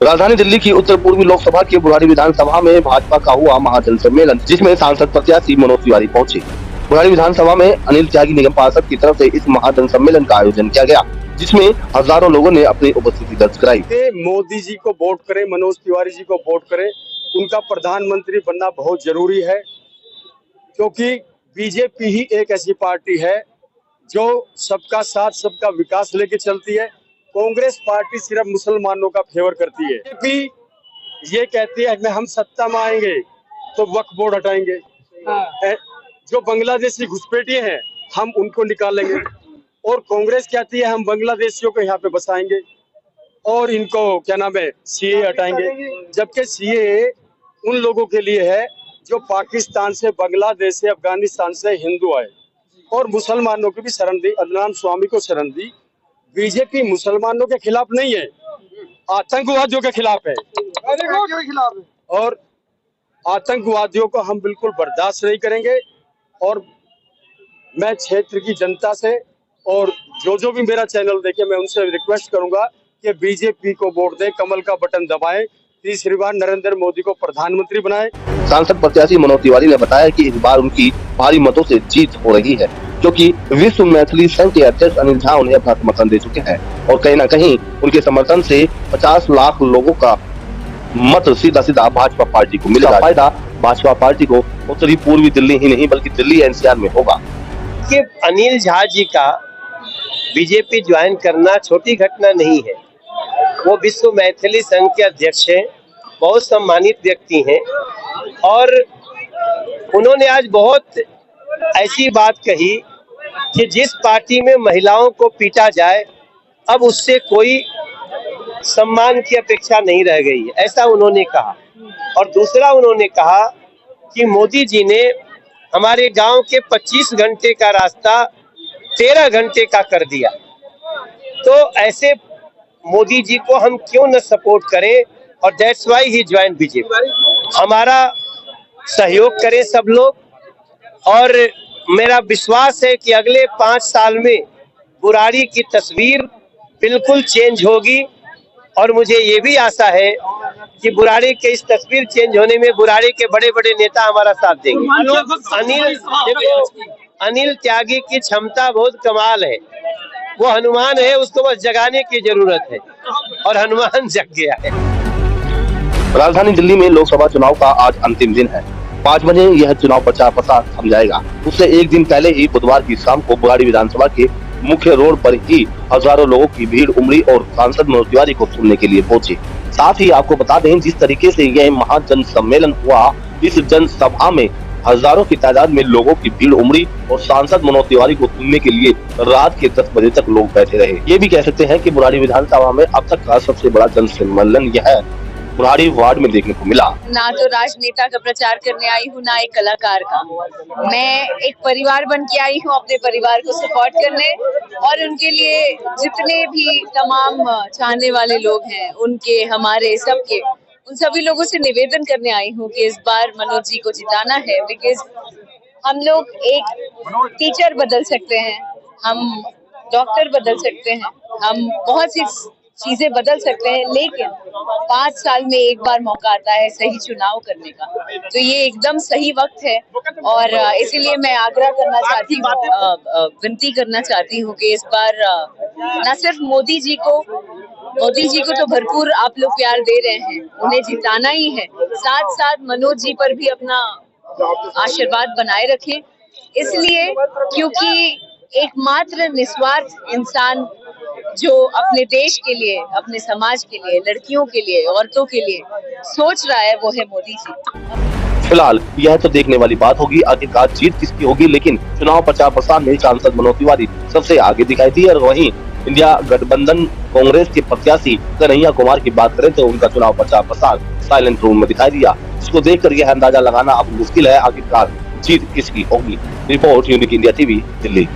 राजधानी दिल्ली की उत्तर पूर्वी लोकसभा के बुराड़ी विधानसभा में भाजपा का हुआ महाजन सम्मेलन, जिसमें सांसद प्रत्याशी मनोज तिवारी पहुंचे। बुराड़ी विधानसभा में अनिल त्यागी निगम पार्षद की तरफ से इस महाजन सम्मेलन का आयोजन किया गया, जिसमें हजारों लोगों ने अपनी उपस्थिति दर्ज कराई। मोदी जी को वोट करें, मनोज तिवारी जी को वोट करें, उनका प्रधानमंत्री बनना बहुत जरूरी है, क्योंकि बीजेपी ही एक ऐसी पार्टी है जो सबका साथ सबका विकास लेके चलती है। कांग्रेस पार्टी सिर्फ मुसलमानों का फेवर करती है। बीजेपी ये कहती है हम सत्ता में आएंगे तो वक्फ बोर्ड हटाएंगे, जो बांग्लादेशी घुसपैठिए हैं हम उनको निकालेंगे, और कांग्रेस कहती है हम बांग्लादेशियों को यहाँ पे बसाएंगे और इनको क्या नाम है सीए हटाएंगे, जबकि सीए उन लोगों के लिए है जो पाकिस्तान से, बांग्लादेश से, अफगानिस्तान से हिंदू आए और मुसलमानों की भी शरण दी, अदनान स्वामी को शरण दी। बीजेपी मुसलमानों के खिलाफ नहीं है, आतंकवादियों के खिलाफ है, और आतंकवादियों को हम बिल्कुल बर्दाश्त नहीं करेंगे। और मैं क्षेत्र की जनता से और जो भी मेरा चैनल देखे, मैं उनसे रिक्वेस्ट करूंगा कि बीजेपी को वोट दें, कमल का बटन दबाएं, तीसरी बार नरेंद्र मोदी को प्रधानमंत्री बनाएं। सांसद प्रत्याशी मनोज तिवारी ने बताया कि इस बार उनकी भारी मतों से जीत हो रही है, क्योंकि विश्व मैथिली संघ के अध्यक्ष अनिल झा उन्हें अपना समर्थन दे चुके हैं और कहीं न कहीं उनके समर्थन से 50 लाख लोगों का मत सीधा भाजपा पार्टी को मिलेगा। फायदा भाजपा पार्टी को उत्तरी पूर्वी दिल्ली ही नहीं बल्कि दिल्ली एनसीआर में होगा। कि अनिल झा जी का बीजेपी ज्वाइन करना छोटी घटना नहीं है। वो विश्व मैथिली संघ के अध्यक्ष हैं, बहुत सम्मानित व्यक्ति हैं, और उन्होंने आज बहुत ऐसी बात कही कि जिस पार्टी में महिलाओं को पीटा जाए अब उससे कोई सम्मान की अपेक्षा नहीं रह गई है, ऐसा उन्होंने कहा। और दूसरा उन्होंने कहा कि मोदी जी ने हमारे गांव के 25 घंटे का रास्ता 13 घंटे का कर दिया, तो ऐसे मोदी जी को हम क्यों न सपोर्ट करें, और that's why he join BJP. हमारा सहयोग करें सब लोग, और मेरा विश्वास है कि अगले 5 साल में बुराड़ी की तस्वीर बिल्कुल चेंज होगी, और मुझे ये भी आशा है कि बुराड़ी के इस तस्वीर चेंज होने में बुराड़ी के बड़े बड़े नेता हमारा साथ देंगे। अनिल त्यागी की क्षमता बहुत कमाल है, वो हनुमान है, उसको बस जगाने की जरूरत है, और हनुमान जग गया है। राजधानी दिल्ली में लोकसभा चुनाव का आज अंतिम दिन है। 5 बजे यह चुनाव प्रचार प्रसार थम जाएगा। उससे एक दिन पहले ही बुधवार की शाम को बुराड़ी विधानसभा के मुख्य रोड पर ही हजारों लोगों की भीड़ उमड़ी और सांसद मनोज तिवारी को सुनने के लिए पहुंचे। साथ ही आपको बता दें, जिस तरीके से यह महाजन सम्मेलन हुआ, इस जनसभा में हजारों की तादाद में लोगों की भीड़ उमड़ी और सांसद मनोज तिवारी को सुनने के लिए रात के 10 बजे तक लोग बैठे रहे। ये भी कह सकते हैं कि बुराड़ी विधानसभा में अब तक का सबसे बड़ा जन सम्मेलन यह बुराड़ी वार्ड में देखने को मिला। ना तो राजनेता का प्रचार करने आई हूँ, ना एक कलाकार का। मैं एक परिवार बन के आई हूँ अपने परिवार को सपोर्ट करने, और उनके लिए जितने भी तमाम चाहने वाले लोग हैं, उनके, हमारे, सबके, उन सभी लोगों से निवेदन करने आई हूँ कि इस बार मनोज जी को जिताना है। बिकॉज हम लोग एक टीचर बदल सकते हैं, हम डॉक्टर बदल सकते हैं, हम बहुत सी चीजें बदल सकते हैं, लेकिन 5 साल में एक बार मौका आता है सही चुनाव करने का, तो ये एकदम सही वक्त है। और इसीलिए मैं आग्रह करना चाहती हूँ, विनती करना चाहती हूँ कि इस बार न सिर्फ मोदी जी को तो भरपूर आप लोग प्यार दे रहे हैं, उन्हें जिताना ही है, साथ साथ मनोज जी पर भी अपना आशीर्वाद बनाए रखें, इसलिए क्योंकि एकमात्र निस्वार्थ इंसान जो अपने देश के लिए, अपने समाज के लिए, लड़कियों के लिए, औरतों के लिए सोच रहा है, वो है मोदी जी। फिलहाल यह तो देखने वाली बात होगी आखिरकार जीत किसकी होगी, लेकिन चुनाव प्रचार प्रसार में सांसद मनोज तिवारी सबसे आगे दिखाई दी। और वहीं इंडिया गठबंधन कांग्रेस के प्रत्याशी कन्हैया कुमार की बात करें तो उनका चुनाव प्रचार प्रसार साइलेंट रूम में दिखाई दिया, जिसको देखकर यह अंदाजा लगाना अब मुश्किल है आखिरकार जीत किसकी होगी। Report unique India TV, Delhi.